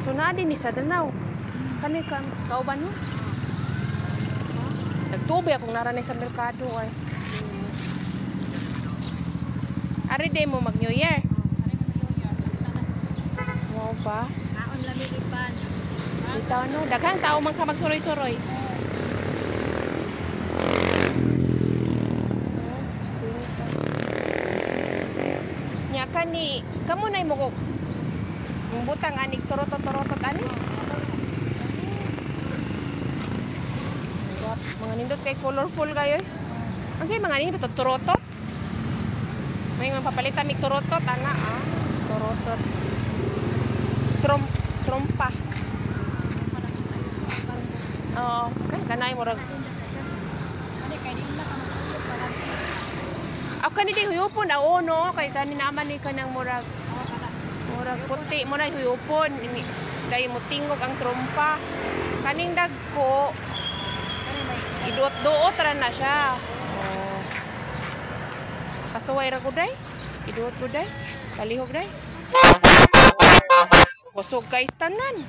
So na din ni sa Danau. Kani ka kauban mo? Nagtubi akong naranay sa merkado ay. Ari day mo mag New Year. Wow ba? Kaon lami ipan. Dito no, daghang tao man ka magsuroy-suroy. Nya kani, kamo nay mo ko butang anig turotot ani. Mga nindot kay colorful kayo. Ano sa'yo mga nindot turotot? May mga papalitan mig turotot ana ah. Turotot. Trompa. Oo, kanay mo rag. Ani kay di na ka magsulod para. Ako kani di huyupon aw no kay kani naman ni kanang murag. Murag puti mo na huyupon ini. Dai mo tingog ang trompa. Kaning dagko iduot-duot ra na siya. Oh. Kasuway ra ko day. Iduot ko day. Kalihog day. Kusog kay tanan.